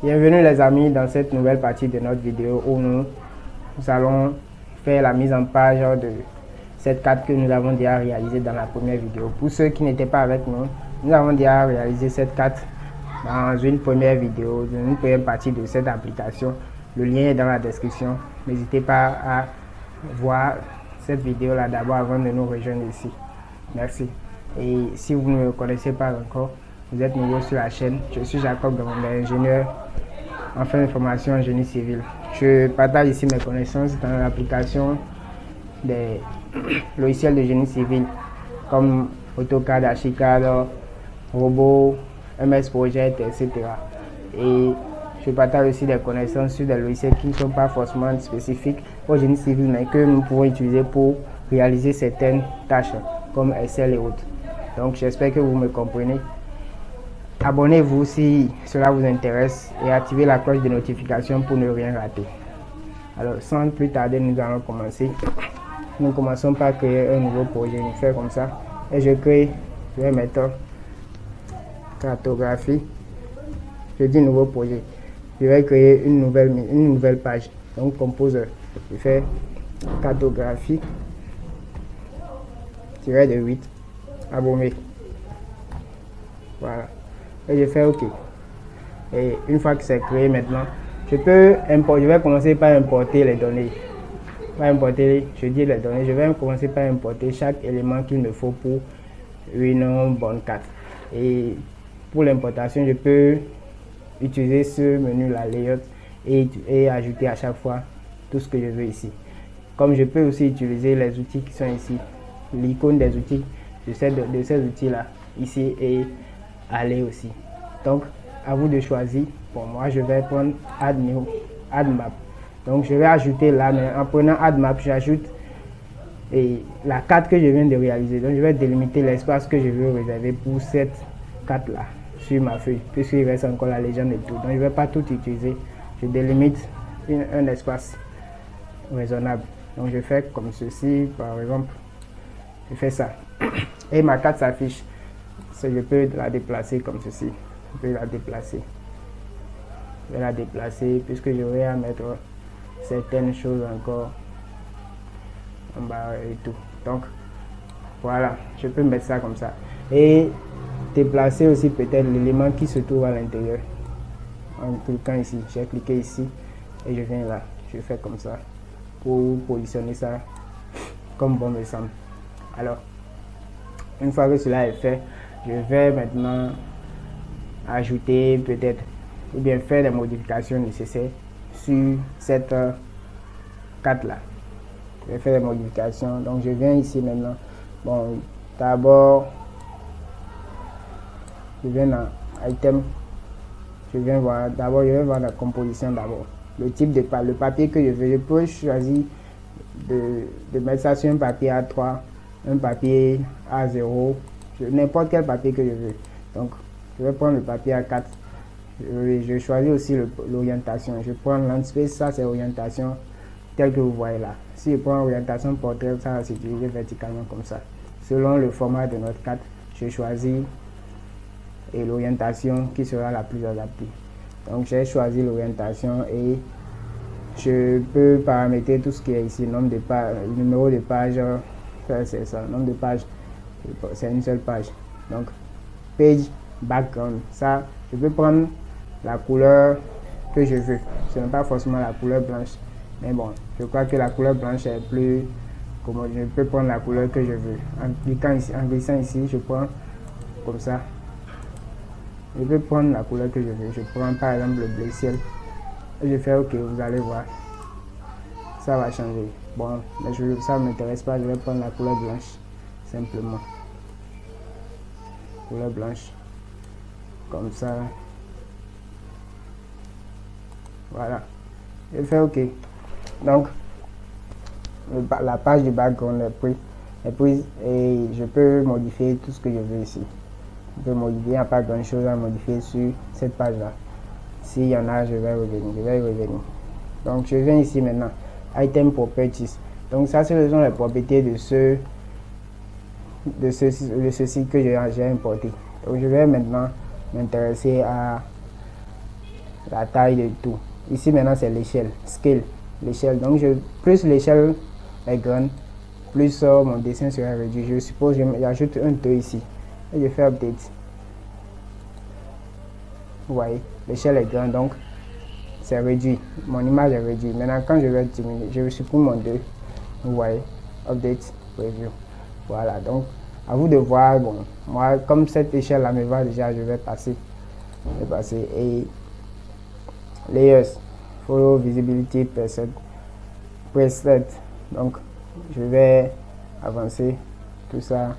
Bienvenue les amis dans cette nouvelle partie de notre vidéo où nous allons faire la mise en page de cette carte que nous avons déjà réalisée dans la première vidéo. Pour ceux qui n'étaient pas avec nous, nous avons déjà réalisé cette carte dans une première vidéo, dans une première partie de cette application. Le lien est dans la description. N'hésitez pas à voir cette vidéo là d'abord avant de nous rejoindre ici. Merci. Et si vous ne me connaissez pas encore, vous êtes nouveau sur la chaîne. Je suis Jacob Gamondé, ingénieur en fin de formation en génie civil. Je partage ici mes connaissances dans l'application des logiciels de génie civil comme AutoCAD, Archicad, Robot, MS Project, etc. Et je partage aussi des connaissances sur des logiciels qui ne sont pas forcément spécifiques au génie civil, mais que nous pouvons utiliser pour réaliser certaines tâches comme Excel et autres. Donc j'espère que vous me comprenez. Abonnez-vous si cela vous intéresse et activez la cloche de notification pour ne rien rater. Alors sans plus tarder, nous allons commencer. Nous commençons par créer un nouveau projet. Je fais comme ça et je vais mettre cartographie. Je dis nouveau projet. Je vais créer une nouvelle page. Donc composeur. Je fais cartographie de 8 abonné. Voilà. Et je fais OK. Et une fois que c'est créé maintenant, je vais commencer par importer les données. Je vais commencer par importer chaque élément qu'il me faut pour une bonne carte. Et pour l'importation, je peux utiliser ce menu la layout et ajouter à chaque fois tout ce que je veux ici. Comme je peux aussi utiliser les outils qui sont ici, l'icône des outils de ces outils là ici et aller aussi. Donc à vous de choisir. Pour moi, je vais prendre add map. Donc je vais ajouter là, mais en prenant add map, j'ajoute la carte que je viens de réaliser. Donc je vais délimiter l'espace que je veux réserver pour cette carte là sur ma feuille, puisqu'il reste encore la légende et tout. Donc je ne vais pas tout utiliser. Je délimite un espace raisonnable. Donc je fais comme ceci, par exemple. Je fais ça. Et ma carte s'affiche. Je peux la déplacer comme ceci. Je peux la déplacer. Je vais la déplacer puisque j'aurai à mettre certaines choses encore en bas et tout. Donc voilà, je peux mettre ça comme ça. Et déplacer aussi peut-être l'élément qui se trouve à l'intérieur. En cliquant ici, j'ai cliqué ici et je viens là. Je fais comme ça pour positionner ça comme bon me semble. Alors, une fois que cela est fait, je vais maintenant ajouter peut-être ou bien faire des modifications nécessaires sur cette carte là. Je vais faire des modifications. Donc je viens ici maintenant. Bon, d'abord, je viens dans item. Je vais voir la composition d'abord. Le type de le papier que je veux. Je peux choisir de mettre ça sur un papier A3, un papier A0, n'importe quel papier que je veux. Donc je vais prendre le papier A4. Je choisis aussi l'orientation. Je prends landspace, ça c'est orientation telle que vous voyez là. Si je prends orientation portrait, ça va s'utiliser verticalement comme ça. Selon le format de notre carte, je choisis l'orientation qui sera la plus adaptée. Donc j'ai choisi l'orientation et je peux paramétrer tout ce qui est ici, nombre de pages, numéro de page, c'est ça, nombre de pages, c'est une seule page. Donc page background, ça je peux prendre la couleur que je veux. Ce n'est pas forcément la couleur blanche, mais bon, je crois que la couleur blanche est plus commode. Je peux prendre la couleur que je veux. En glissant ici, je prends comme ça. Je peux prendre la couleur que je veux. Je prends par exemple le bleu ciel. Et je fais OK, vous allez voir. Ça va changer. Bon, mais ça ne m'intéresse pas. Je vais prendre la couleur blanche. Simplement. Couleur blanche. Comme ça. Voilà. Je fais OK. Donc, la page du background est prise et je peux modifier tout ce que je veux ici. Je peux modifier, il n'y a pas grand chose à modifier sur cette page là. S'il y en a, je vais y revenir. Donc je viens ici maintenant, item properties. Donc ça, ce sont les propriétés de ceci que j'ai importé. Donc je vais maintenant m'intéresser à la taille de tout. Ici maintenant c'est l'échelle, scale, l'échelle. Donc plus l'échelle est grande, plus mon dessin sera réduit. Je suppose que j'ajoute un 2 ici et je fais update. Vous voyez, l'échelle est grande, donc c'est réduit. Mon image est réduite. Maintenant quand je vais diminuer, je supprime mon 2. Vous voyez, update, preview. Voilà, donc à vous de voir. Bon, moi comme cette échelle là me va déjà, je vais passer. Et layers, follow visibility preset. Donc je vais avancer tout ça.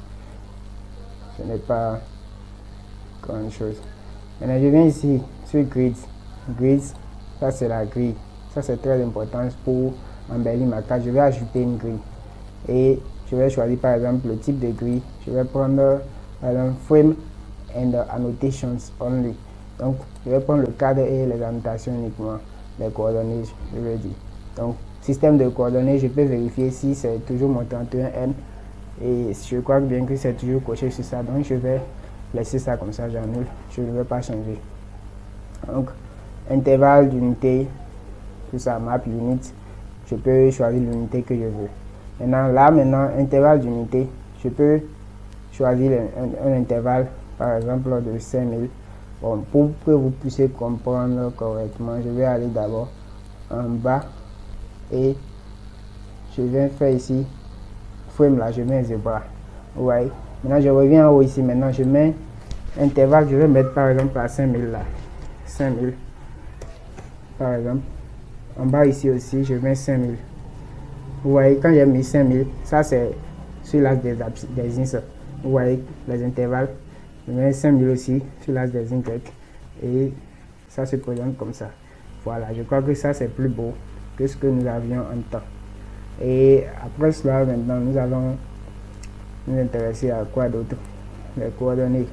Ce n'est pas grand chose. Maintenant je viens ici sur grids. Ça c'est la grille. Ça c'est très important pour embellir ma carte. Je vais ajouter une grille et je vais choisir par exemple le type de grille. Je vais prendre par exemple frame and annotations only. Donc je vais prendre le cadre et les annotations uniquement, les coordonnées, je vais dire. Donc système de coordonnées, je peux vérifier si c'est toujours mon 31N et je crois bien que c'est toujours coché sur ça. Donc je vais laisser ça comme ça, j'annule, je ne vais pas changer. Donc intervalle d'unité, tout ça, map unit, je peux choisir l'unité que je veux. Maintenant, intervalle d'unité, je peux choisir un intervalle, par exemple de 5000. Bon, pour que vous puissiez comprendre correctement, je vais aller d'abord en bas et je viens faire ici, frame là, je mets un zebra. Vous voyez, maintenant je reviens en haut ici, maintenant je mets intervalle, je vais mettre par exemple à 5000 là, 5000 par exemple. En bas ici aussi, je mets 5000. Vous voyez, quand j'ai mis 5000, ça c'est sur l'axe des X. Vous voyez les intervalles. Je mets 5000 aussi sur l'axe des Y. Et ça se présente comme ça. Voilà, je crois que ça c'est plus beau que ce que nous avions en temps. Et après cela, maintenant, nous allons nous intéresser à quoi d'autre? Les coordonnées.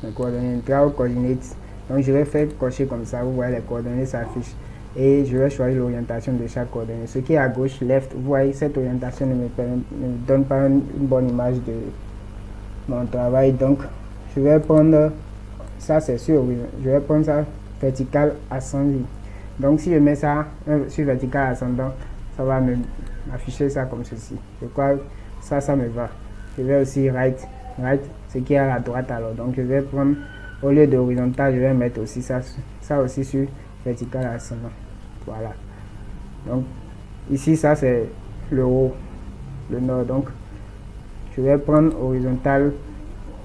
Les coordonnées, draw coordinates. Donc je vais faire cocher comme ça, vous voyez les coordonnées s'affichent. Et je vais choisir l'orientation de chaque coordonnée. Ce qui est à gauche, left, vous voyez, cette orientation ne me donne pas une bonne image de mon travail. Donc, je vais prendre, ça c'est sûr, oui, je vais prendre ça vertical ascendant. Donc, si je mets ça sur vertical ascendant, ça va m'afficher ça comme ceci. Je crois que ça me va. Je vais aussi right, ce qui est à la droite alors. Donc, je vais prendre, au lieu de horizontal, je vais mettre aussi ça aussi sur vertical ascendant. Voilà. Donc ici ça c'est le haut, le nord. Donc je vais prendre horizontal.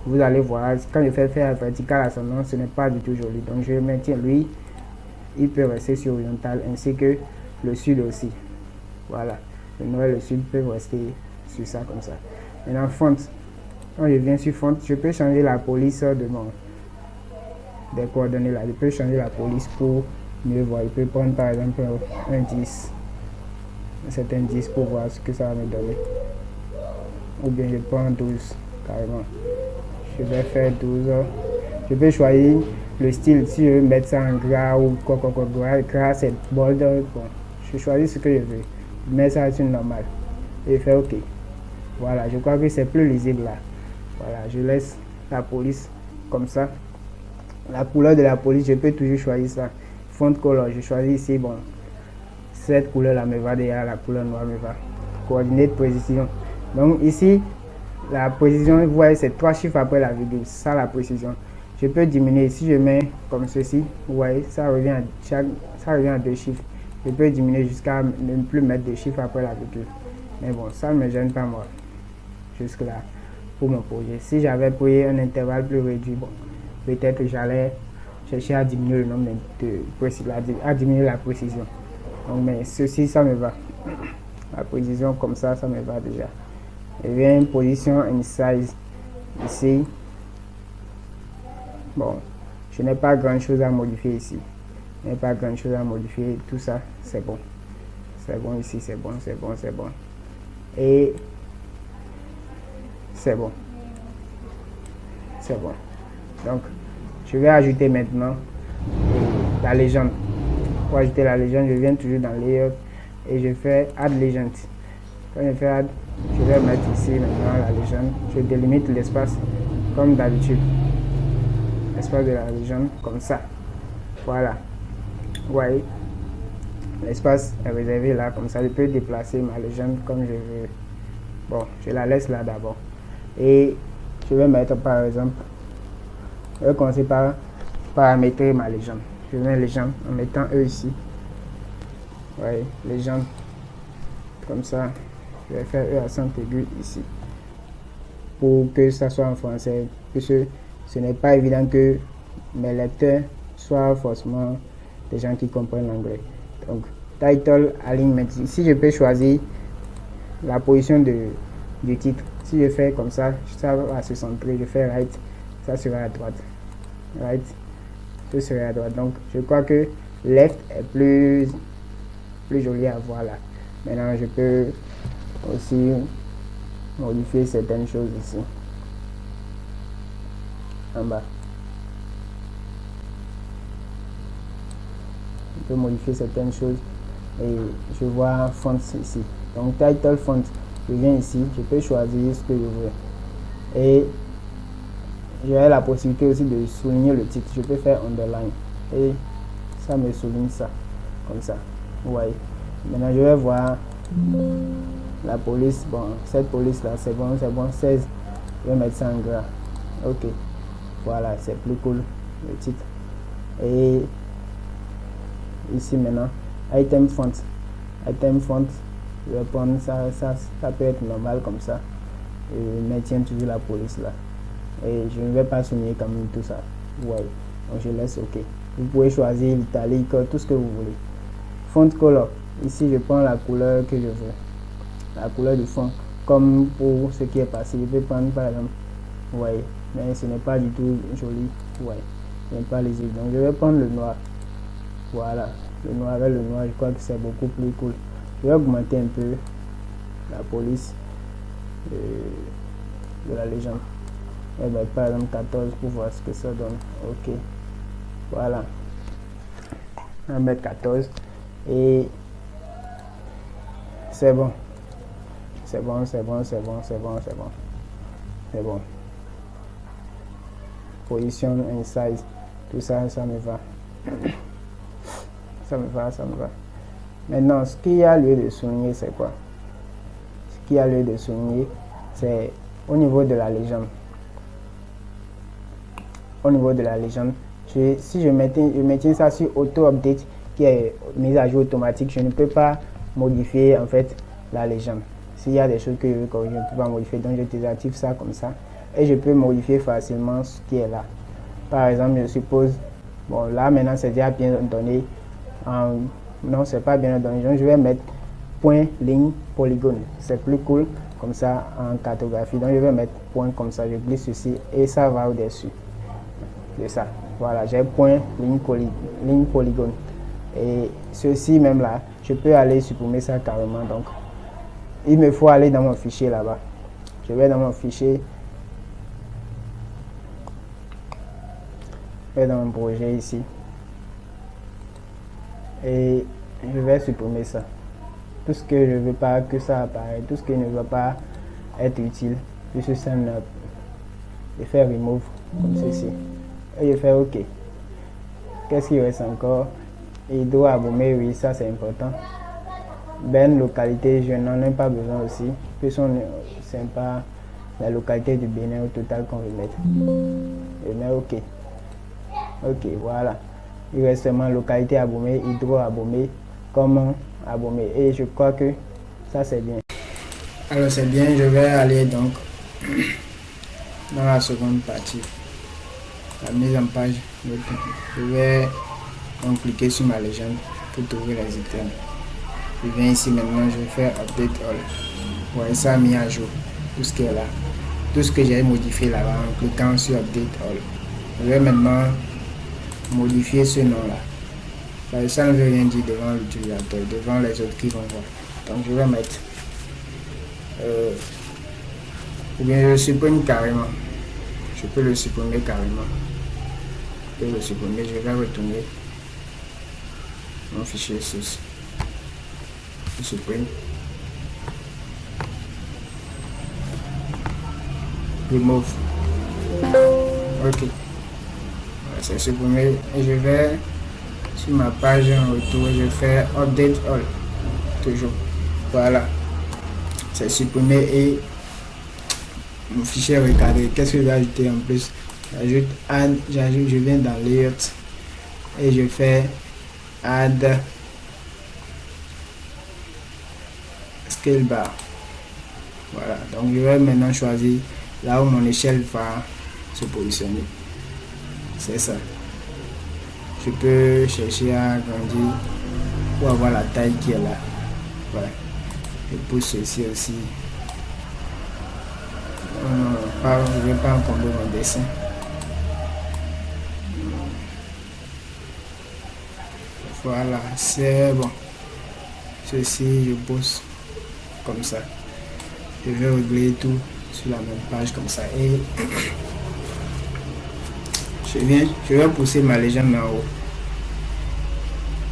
Vous allez voir quand je fais faire vertical ascendant, ce n'est pas du tout joli. Donc je maintiens lui, il peut rester sur horizontal ainsi que le sud aussi. Voilà. Le nord et le sud peuvent rester sur ça comme ça. Maintenant font. Quand je viens sur font, je peux changer la police de des coordonnées là. Je peux changer la police pour mieux voir. Je peux prendre par exemple un 10, un certain 10 pour voir ce que ça va me donner. Ou bien je prends 12 carrément. Je vais faire 12. Je peux choisir le style. Si je veux mettre ça en gras ou quoi, gras c'est bold. Bon, je choisis ce que je veux. Je mets ça sur normal. Et je fais OK. Voilà, je crois que c'est plus lisible là. Voilà, je laisse la police comme ça. La couleur de la police, je peux toujours choisir ça. Font color, je choisis ici, bon, cette couleur là me va déjà, la couleur noire me va. Coordinate précision. Donc ici, la précision, vous voyez, c'est 3 chiffres après la virgule, ça la précision. Je peux diminuer, si je mets comme ceci, vous voyez, ça revient à 2 chiffres. Je peux diminuer jusqu'à ne plus mettre de chiffres après la virgule. Mais bon, ça ne me gêne pas moi, jusque là, pour mon projet. Si j'avais pris un intervalle plus réduit, bon, peut-être que j'allais chercher à diminuer le nombre à diminuer la précision. Donc, mais ceci, ça me va. La précision comme ça me va déjà. Et bien, position and size. Ici, bon, je n'ai pas grand chose à modifier ici. Je n'ai pas grand chose à modifier. Tout ça, c'est bon. C'est bon ici, c'est bon. Et c'est bon. C'est bon. Donc, je vais ajouter maintenant la légende. Pour ajouter la légende, je viens toujours dans Layout et je fais Add Legend. Quand je fais Add, je vais mettre ici maintenant la légende. Je délimite l'espace comme d'habitude. L'espace de la légende comme ça. Voilà. Vous voyez, l'espace est réservé là, comme ça je peux déplacer ma légende comme je veux. Bon, je la laisse là d'abord. Et je vais mettre par exemple, je vais commencer par paramétrer ma légende. Je mets légende en mettant E ici. Vous voyez, légende. Comme ça, je vais faire E à centre aigu ici. Pour que ça soit en français, puisque ce n'est pas évident que mes lecteurs soient forcément des gens qui comprennent l'anglais. Donc, title, alignment. Ici, je peux choisir la position du titre. Si je fais comme ça va se centrer. Je fais right, ça sera à droite. Right, ce sera à droite. Donc, je crois que left est plus joli à voir là. Maintenant, je peux aussi modifier certaines choses ici en bas. Je peux modifier certaines choses et je vois font ici. Donc title font, je viens ici, je peux choisir ce que je veux et j'ai la possibilité aussi de souligner le titre. Je peux faire underline et ça me souligne ça comme ça. Vous voyez. Maintenant je vais voir la police. Bon, cette police là c'est bon, 16. Je vais mettre ça en gras. Ok, voilà, c'est plus cool le titre. Et ici maintenant item font, je vais prendre ça peut être normal comme ça. Je maintiens toujours la police là et je ne vais pas souligner comme tout ça. Vous voyez, donc je laisse ok. Vous pouvez choisir l'italique, tout ce que vous voulez. Font color, ici je prends la couleur que je veux, la couleur du fond, comme pour ce qui est passé. Je peux prendre par exemple, vous voyez, mais ce n'est pas du tout joli. Vous voyez, ce n'est pas lisible, donc je vais prendre le noir. Voilà, le noir avec le noir, je crois que c'est beaucoup plus cool. Je vais augmenter un peu la police de la légende. Et bien, par exemple 14 pour voir ce que ça donne. Ok, voilà, on va mettre 14 et c'est bon. C'est bon. Position and size, tout ça, ça me va. Ça me va. Maintenant, ce qu'il y a lieu de souligner, c'est quoi? Ce qu'il y a lieu de souligner, c'est au niveau de la légende. Au niveau de la légende, si je maintiens ça sur auto-update, qui est mise à jour automatique, je ne peux pas modifier en fait la légende. S'il y a des choses que je veux corriger, je ne peux pas modifier, donc je désactive ça comme ça. Et je peux modifier facilement ce qui est là. Par exemple, je suppose, bon là maintenant c'est déjà bien donné. Non, c'est pas bien donné. Donc je vais mettre point, ligne, polygone. C'est plus cool comme ça en cartographie. Donc je vais mettre point comme ça, je glisse ceci et ça va au-dessus de ça. Voilà, j'ai point, ligne, polygone. Et ceci même là, je peux aller supprimer ça carrément. Donc il me faut aller dans mon fichier là-bas. Je vais dans mon fichier. Je vais dans mon projet ici. Et je vais supprimer ça. Tout ce que je ne veux pas que ça apparaisse, tout ce qui ne va pas être utile, je send up. Je fais remove comme ceci. Et je fais OK. Qu'est-ce qu'il reste encore? Il doit abommer, oui, ça c'est important. Ben localité, je n'en ai pas besoin aussi. Puisque c'est pas la localité du Bénin au total qu'on veut mettre. Je mets OK. Ok, voilà. Il reste seulement localité abomée, hydro abomé, comment abomé. Et je crois que ça c'est bien. Alors c'est bien, je vais aller donc dans la seconde partie. La mise en page. Je vais donc cliquer sur ma légende pour trouver les items. Je viens ici maintenant, je vais faire update all. Vous voyez, ça a mis à jour tout ce qui est là. Tout ce que j'ai modifié là-bas en cliquant sur update all. Je vais maintenant modifier ce nom-là. Ça ne veut rien dire devant l'utilisateur, devant les autres qui vont voir. Donc je vais mettre ou bien je le supprime carrément. Je peux le supprimer carrément. Je peux le supprimer, je vais retourner mon fichier source. Je supprime. Remove. Ok. C'est supprimé et je vais sur ma page en retour, je fais update all, toujours. Voilà, c'est supprimé et mon fichier est recadré. Qu'est-ce que je vais ajouter en plus? J'ajoute, je viens dans layout et je fais add scale bar. Voilà, donc je vais maintenant choisir là où mon échelle va se positionner. C'est ça. Je peux chercher à agrandir pour avoir la taille qui est là. Voilà. Je pousse ceci aussi. Je ne vais pas encombrer mon dessin. Voilà, c'est bon. Ceci, je pousse comme ça. Je vais régler tout sur la même page comme ça. Et je vais pousser ma légende en haut.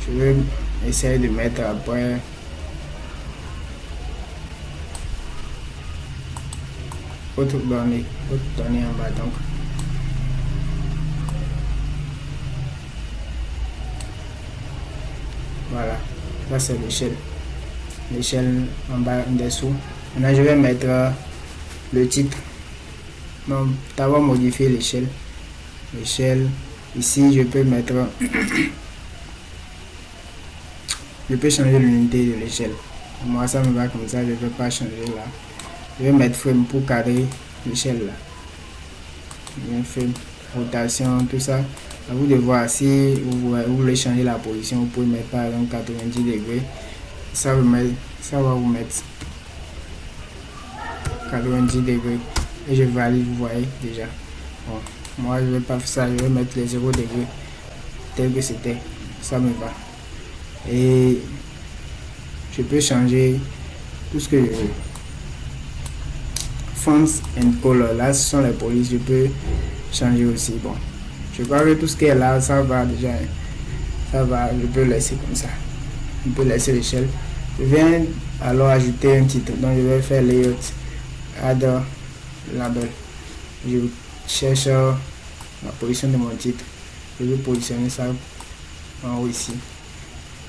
Je vais essayer de mettre après autre donnée en bas. Donc voilà, ça c'est l'échelle en bas en dessous. Maintenant je vais mettre le titre. Donc d'abord modifier l'échelle ici. Je peux mettre je peux changer l'unité de l'échelle. Moi ça me va comme ça, je ne vais pas changer là. Je vais mettre frame pour cadrer l'échelle là. Frame, rotation, tout ça. À vous de voir. Si vous voulez changer la position, vous pouvez mettre par exemple 90 degrés. Ça va vous mettre 90 degrés. Et je valide, vous voyez déjà. Bon, moi je vais pas faire ça, je vais mettre les 0 degrés tel que c'était. Ça me va. Et je peux changer tout ce que je veux. Fonts and color, là ce sont les polices, je peux changer aussi. Bon, je crois que tout ce qui est là, ça va déjà. Ça va, je peux laisser comme ça. Je peux laisser l'échelle. Je viens alors ajouter un titre. Donc je vais faire layout, add label. Je cherche la position de mon titre. Je vais positionner ça en haut ici.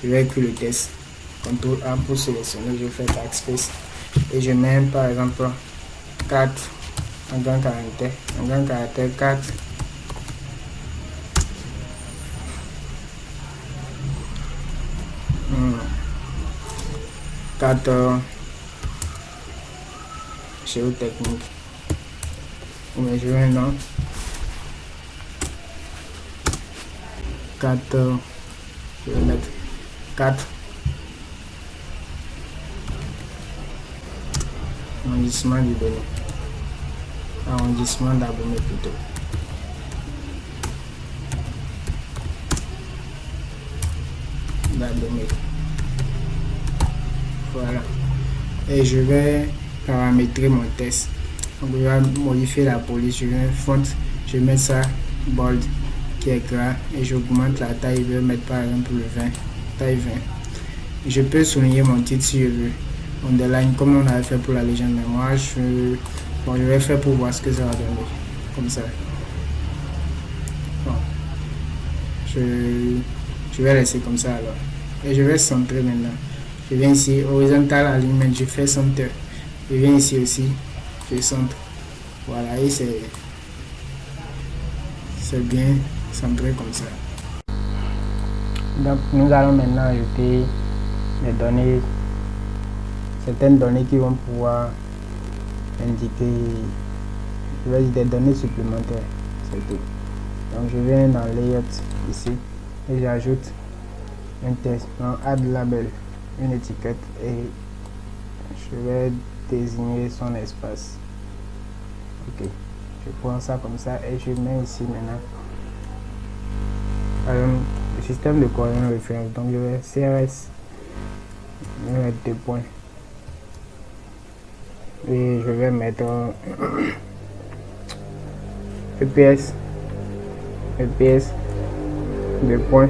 Je vais écrire le test. CTRL A pour sélectionner. Je fais backspace et je mets par exemple 4 en grand caractère 4. Géotechnique. Mais je vais un nom. 4. Je vais mettre 4. Arrondissement du données. Arrondissement d'abonnés plutôt. D'abonnés. Voilà. Et je vais paramétrer mon test. Donc je vais modifier la police. Je vais font. Je mets ça bold qui est gras et j'augmente la taille. Je vais mettre par exemple le 20. Taille 20. Je peux souligner mon titre si je veux. Underline comme on avait fait pour la légende, mais moi je vais faire pour voir ce que ça va donner comme ça. Bon. Je vais laisser comme ça alors et je vais centrer maintenant. Je viens ici horizontal alignment, je fais center. Je viens ici aussi, je centre. Voilà, et c'est bien centré comme ça. Donc nous allons maintenant ajouter les données, certaines données qui vont pouvoir indiquer, je vais dire des données supplémentaires, c'est tout. Donc je viens dans layout ici et j'ajoute un texte, add label, une étiquette et je vais désigner son espace. Ok, je prends ça comme ça et je mets ici maintenant le système de coordonnées référence. Donc je vais CRS, je vais mettre 2 points et je vais mettre EPS 2 points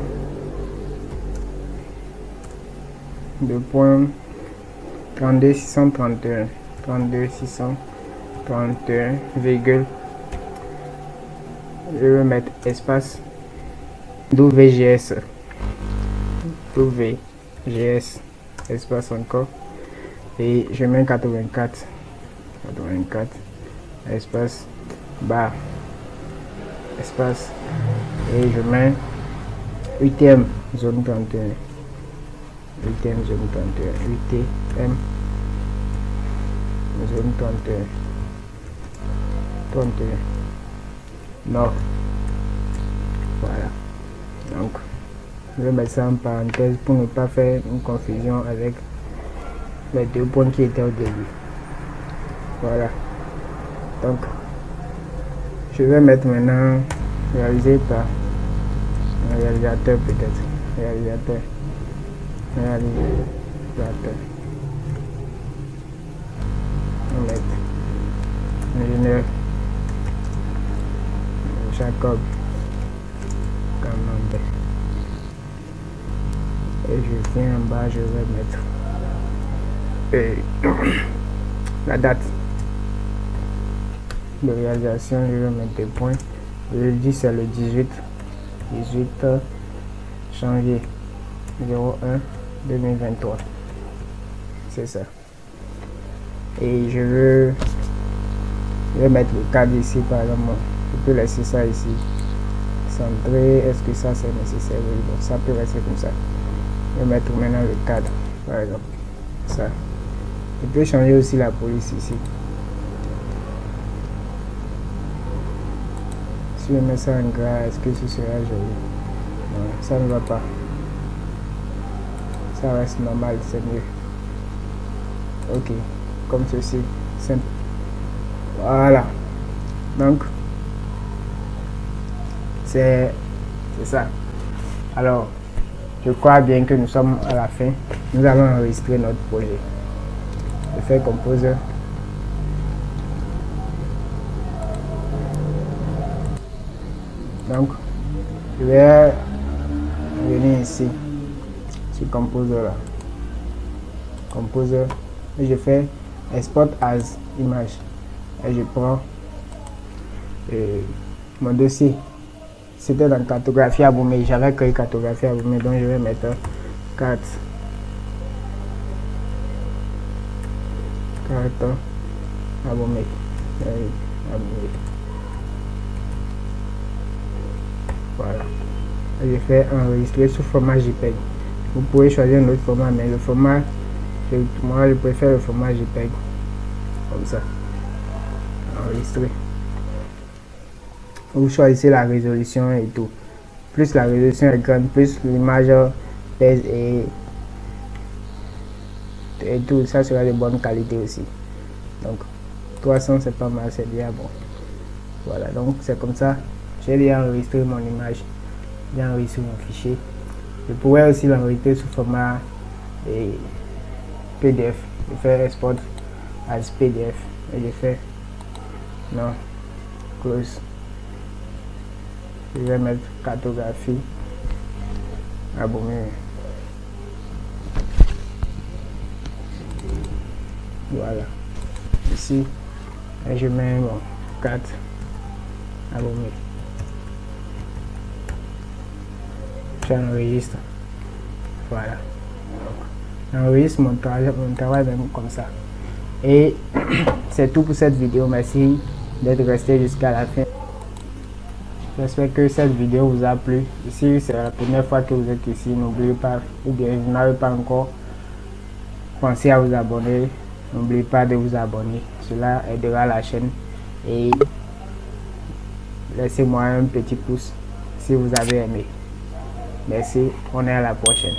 32 631 virgule, je vais mettre espace d'OVGS W, GS, espace encore. Et je mets 84, espace, barre, espace. Et je mets UTM, zone 31. UTM, zone 31. UTM, zone 31. 31. Nord. Voilà. Donc, je vais mettre ça en parenthèse pour ne pas faire une confusion avec les deux points qui étaient au début. Voilà. Donc, je vais mettre maintenant réalisé par un réalisateur peut-être. Réalisateur. On va mettre ingénieur Jacob Camembert. Et je viens en bas, je vais mettre la date de réalisation, je vais mettre des points. Le 10 c'est le 18 janvier 01 2023. C'est ça. Et je vais mettre le cadre ici par exemple. Je peux laisser ça ici. Centré, est-ce que ça c'est nécessaire? Oui, bon, ça peut rester comme ça. Je vais mettre maintenant le cadre par exemple. Ça. Je peux changer aussi la police ici. Si je mets ça en gras, est-ce que ce sera joli? Non, ça ne va pas. Ça reste normal, c'est mieux. Ok, comme ceci, simple. Voilà. Donc, c'est ça. Alors, je crois bien que nous sommes à la fin. Nous allons enregistrer notre projet. Je fais Composer. Donc, je vais venir ici, sur Composer là. Composer, et je fais Export as image. Et je prends mon dossier. C'était dans cartographie Abomey. J'avais créé cartographie Abomey, donc je vais mettre carte Abomey. Voilà. Et je fais enregistrer sous format JPEG. Vous pouvez choisir un autre format, mais le format, moi je préfère le format JPEG. Comme ça. Enregistrer. Vous choisissez la résolution et tout. Plus la résolution est grande, plus l'image pèse et tout. Ça sera de bonne qualité aussi. Donc 300 c'est pas mal, c'est bien bon. Voilà, donc c'est comme ça. J'ai déjà enregistré mon image. J'ai enregistré mon fichier. Je pourrais aussi l'enregistrer sous format PDF. Je fais export as PDF et je fais non close. Je vais mettre cartographie Abomey. Voilà. Ici, et je mets mon carte Abomey. J'enregistre. Voilà. J'enregistre mon travail même comme ça. Et c'est tout pour cette vidéo. Merci d'être resté jusqu'à la fin. J'espère que cette vidéo vous a plu. Si c'est la première fois que vous êtes ici, n'oubliez pas, ou bien vous n'avez pas encore pensé à vous abonner, n'oubliez pas de vous abonner. Cela aidera la chaîne. Et laissez-moi un petit pouce si vous avez aimé. Merci, on est à la prochaine.